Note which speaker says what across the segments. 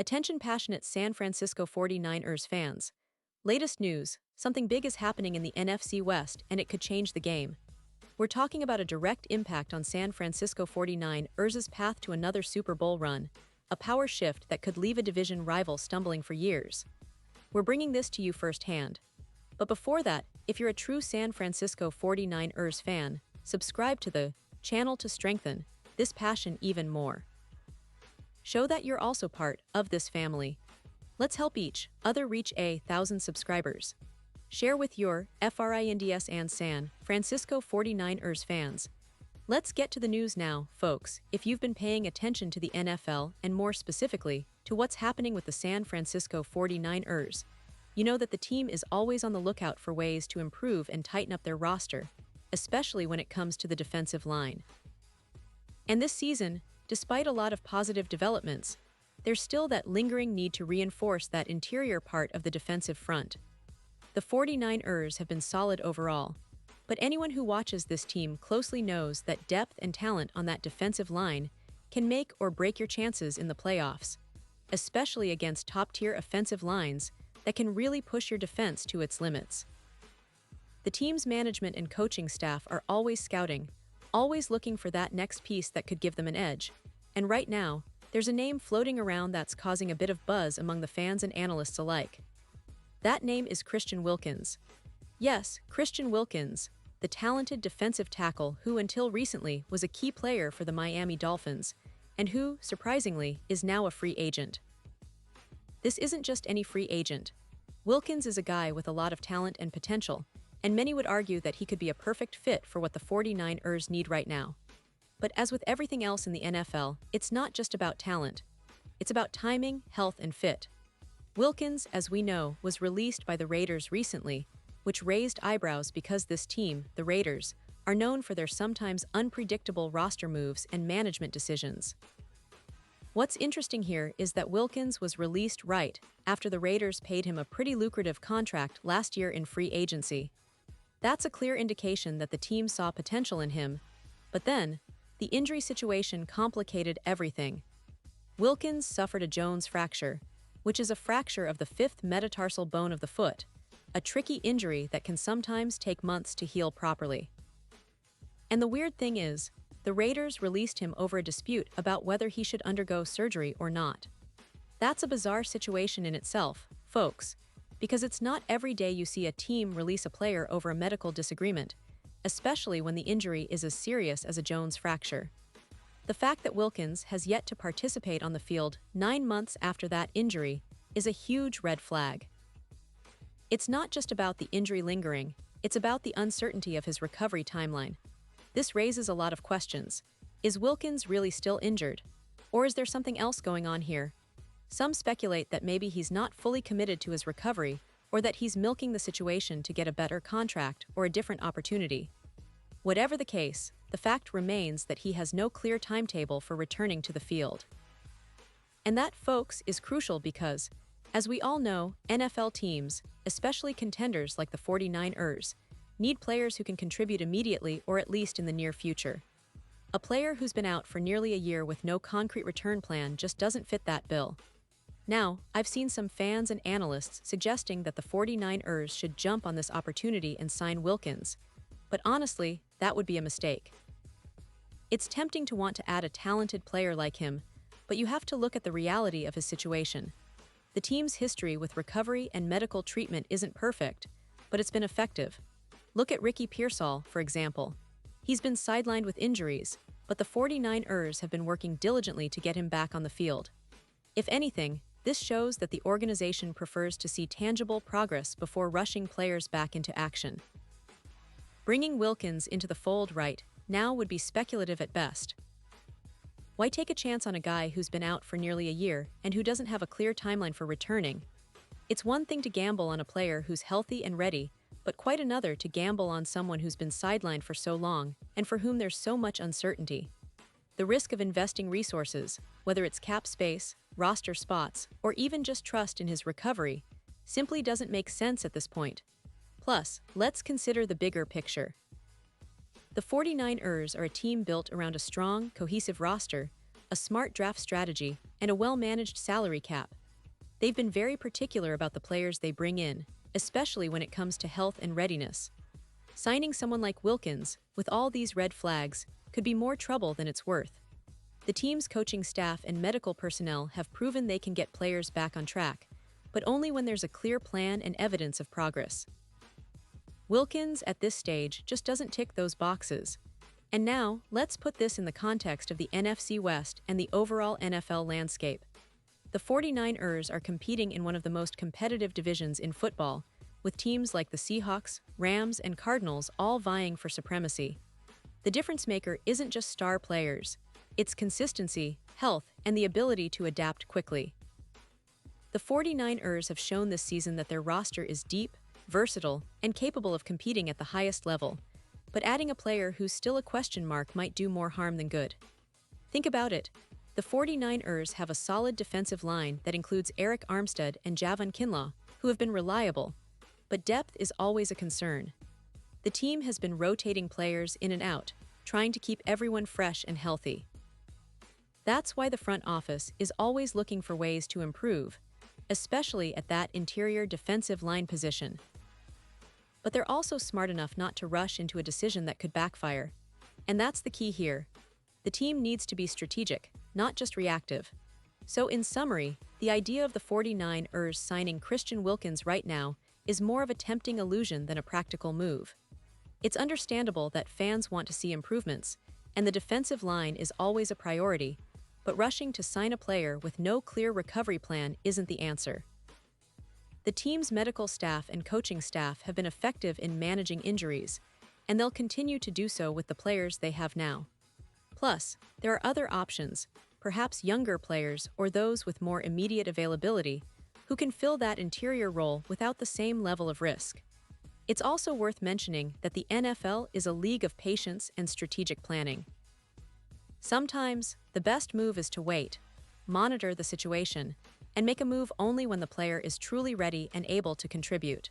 Speaker 1: Attention passionate San Francisco 49ers fans. Latest news, something big is happening in the NFC West and it could change the game. We're talking about a direct impact on San Francisco 49ers' path to another Super Bowl run, a power shift that could leave a division rival stumbling for years. We're bringing this to you firsthand. But before that, if you're a true San Francisco 49ers fan, subscribe to the channel to strengthen this passion even more. Show that you're also part of this family. Let's help each other reach 1,000 subscribers. Share with your friends and San Francisco 49ers fans. Let's get to the news now, folks. If you've been paying attention to the NFL and more specifically to what's happening with the San Francisco 49ers, you know that the team is always on the lookout for ways to improve and tighten up their roster, especially when it comes to the defensive line. And this season, despite a lot of positive developments, there's still that lingering need to reinforce that interior part of the defensive front. The 49ers have been solid overall, but anyone who watches this team closely knows that depth and talent on that defensive line can make or break your chances in the playoffs, especially against top-tier offensive lines that can really push your defense to its limits. The team's management and coaching staff are always scouting, always looking for that next piece that could give them an edge, and right now, there's a name floating around that's causing a bit of buzz among the fans and analysts alike. That name is Christian Wilkins. Yes, Christian Wilkins, the talented defensive tackle who until recently was a key player for the Miami Dolphins, and who, surprisingly, is now a free agent. This isn't just any free agent. Wilkins is a guy with a lot of talent and potential, and many would argue that he could be a perfect fit for what the 49ers need right now. But as with everything else in the NFL, it's not just about talent. It's about timing, health, and fit. Wilkins, as we know, was released by the Raiders recently, which raised eyebrows because this team, the Raiders, are known for their sometimes unpredictable roster moves and management decisions. What's interesting here is that Wilkins was released right after the Raiders paid him a pretty lucrative contract last year in free agency. That's a clear indication that the team saw potential in him, but then, the injury situation complicated everything. Wilkins suffered a Jones fracture, which is a fracture of the fifth metatarsal bone of the foot, a tricky injury that can sometimes take months to heal properly. And the weird thing is, the Raiders released him over a dispute about whether he should undergo surgery or not. That's a bizarre situation in itself, folks, because it's not every day you see a team release a player over a medical disagreement, especially when the injury is as serious as a Jones fracture. The fact that Wilkins has yet to participate on the field 9 months after that injury is a huge red flag. It's not just about the injury lingering, it's about the uncertainty of his recovery timeline. This raises a lot of questions. Is Wilkins really still injured? Or is there something else going on here? Some speculate that maybe he's not fully committed to his recovery, or that he's milking the situation to get a better contract or a different opportunity. Whatever the case, the fact remains that he has no clear timetable for returning to the field. And that, folks, is crucial because, as we all know, NFL teams, especially contenders like the 49ers, need players who can contribute immediately or at least in the near future. A player who's been out for nearly a year with no concrete return plan just doesn't fit that bill. Now, I've seen some fans and analysts suggesting that the 49ers should jump on this opportunity and sign Wilkins, but honestly, that would be a mistake. It's tempting to want to add a talented player like him, but you have to look at the reality of his situation. The team's history with recovery and medical treatment isn't perfect, but it's been effective. Look at Ricky Pearsall, for example. He's been sidelined with injuries, but the 49ers have been working diligently to get him back on the field. If anything, this shows that the organization prefers to see tangible progress before rushing players back into action. Bringing Wilkins into the fold right now would be speculative at best. Why take a chance on a guy who's been out for nearly a year and who doesn't have a clear timeline for returning? It's one thing to gamble on a player who's healthy and ready, but quite another to gamble on someone who's been sidelined for so long and for whom there's so much uncertainty. The risk of investing resources, whether it's cap space, roster spots, or even just trust in his recovery, simply doesn't make sense at this point. Plus, let's consider the bigger picture. The 49ers are a team built around a strong, cohesive roster, a smart draft strategy, and a well-managed salary cap. They've been very particular about the players they bring in, especially when it comes to health and readiness. Signing someone like Wilkins, with all these red flags, could be more trouble than it's worth. The team's coaching staff and medical personnel have proven they can get players back on track, but only when there's a clear plan and evidence of progress. Wilkins, at this stage, just doesn't tick those boxes. And now, let's put this in the context of the NFC West and the overall NFL landscape. The 49ers are competing in one of the most competitive divisions in football, with teams like the Seahawks, Rams, and Cardinals all vying for supremacy. The difference maker isn't just star players, it's consistency, health, and the ability to adapt quickly. The 49ers have shown this season that their roster is deep, versatile, and capable of competing at the highest level, but adding a player who's still a question mark might do more harm than good. Think about it. The 49ers have a solid defensive line that includes Eric Armstead and Javon Kinlaw, who have been reliable, but depth is always a concern. The team has been rotating players in and out, trying to keep everyone fresh and healthy. That's why the front office is always looking for ways to improve, especially at that interior defensive line position. But they're also smart enough not to rush into a decision that could backfire. And that's the key here. The team needs to be strategic, not just reactive. So in summary, the idea of the 49ers signing Christian Wilkins right now is more of a tempting illusion than a practical move. It's understandable that fans want to see improvements, and the defensive line is always a priority, but rushing to sign a player with no clear recovery plan isn't the answer. The team's medical staff and coaching staff have been effective in managing injuries, and they'll continue to do so with the players they have now. Plus, there are other options, perhaps younger players or those with more immediate availability, who can fill that interior role without the same level of risk. It's also worth mentioning that the NFL is a league of patience and strategic planning. Sometimes, the best move is to wait, monitor the situation, and make a move only when the player is truly ready and able to contribute.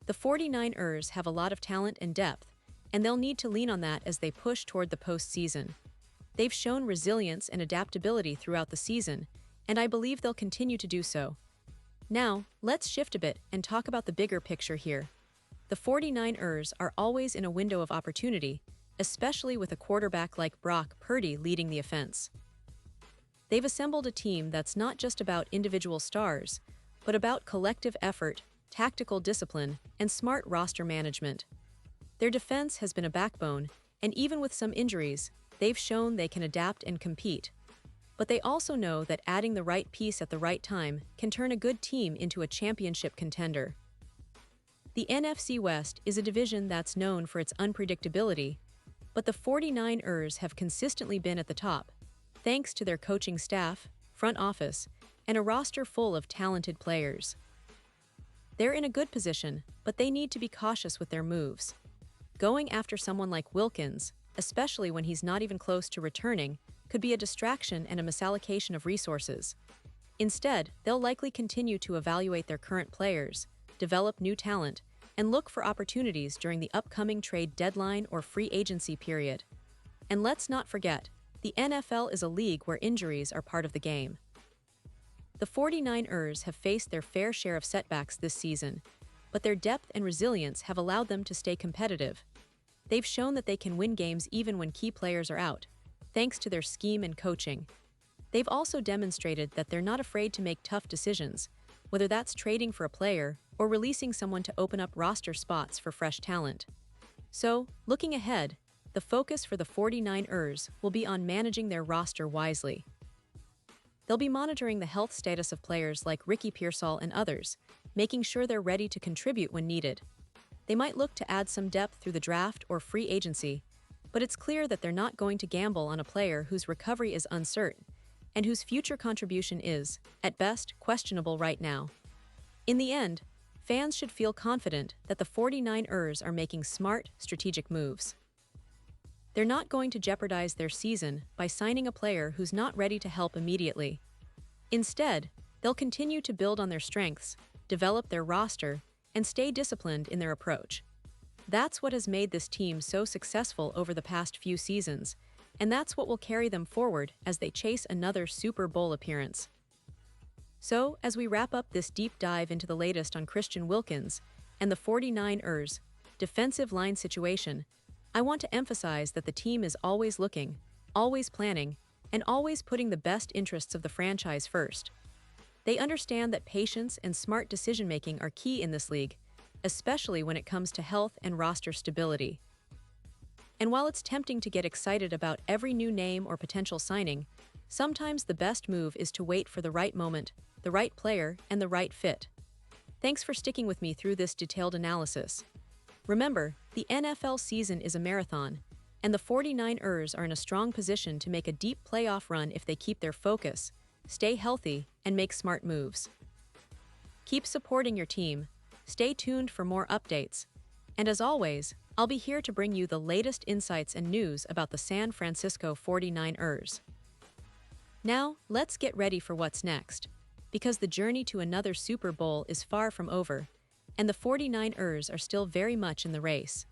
Speaker 1: The 49ers have a lot of talent and depth, and they'll need to lean on that as they push toward the postseason. They've shown resilience and adaptability throughout the season, and I believe they'll continue to do so. Now, let's shift a bit and talk about the bigger picture here. The 49ers are always in a window of opportunity, especially with a quarterback like Brock Purdy leading the offense. They've assembled a team that's not just about individual stars, but about collective effort, tactical discipline, and smart roster management. Their defense has been a backbone, and even with some injuries, they've shown they can adapt and compete. But they also know that adding the right piece at the right time can turn a good team into a championship contender. The NFC West is a division that's known for its unpredictability, but the 49ers have consistently been at the top, thanks to their coaching staff, front office, and a roster full of talented players. They're in a good position, but they need to be cautious with their moves. Going after someone like Wilkins, especially when he's not even close to returning, could be a distraction and a misallocation of resources. Instead, they'll likely continue to evaluate their current players, develop new talent, and look for opportunities during the upcoming trade deadline or free agency period. And let's not forget, the NFL is a league where injuries are part of the game. The 49ers have faced their fair share of setbacks this season, but their depth and resilience have allowed them to stay competitive. They've shown that they can win games even when key players are out, thanks to their scheme and coaching. They've also demonstrated that they're not afraid to make tough decisions, whether that's trading for a player or releasing someone to open up roster spots for fresh talent. So, looking ahead, the focus for the 49ers will be on managing their roster wisely. They'll be monitoring the health status of players like Ricky Pearsall and others, making sure they're ready to contribute when needed. They might look to add some depth through the draft or free agency, but it's clear that they're not going to gamble on a player whose recovery is uncertain and whose future contribution is, at best, questionable right now. In the end, fans should feel confident that the 49ers are making smart, strategic moves. They're not going to jeopardize their season by signing a player who's not ready to help immediately. Instead, they'll continue to build on their strengths, develop their roster, and stay disciplined in their approach. That's what has made this team so successful over the past few seasons, and that's what will carry them forward as they chase another Super Bowl appearance. So, as we wrap up this deep dive into the latest on Christian Wilkins and the 49ers defensive line situation, I want to emphasize that the team is always looking, always planning, and always putting the best interests of the franchise first. They understand that patience and smart decision-making are key in this league, especially when it comes to health and roster stability. And while it's tempting to get excited about every new name or potential signing, sometimes the best move is to wait for the right moment, the right player, and the right fit. Thanks for sticking with me through this detailed analysis. Remember, the NFL season is a marathon, and the 49ers are in a strong position to make a deep playoff run if they keep their focus, stay healthy, and make smart moves. Keep supporting your team, stay tuned for more updates, and as always, I'll be here to bring you the latest insights and news about the San Francisco 49ers. Now, let's get ready for what's next, because the journey to another Super Bowl is far from over, and the 49ers are still very much in the race.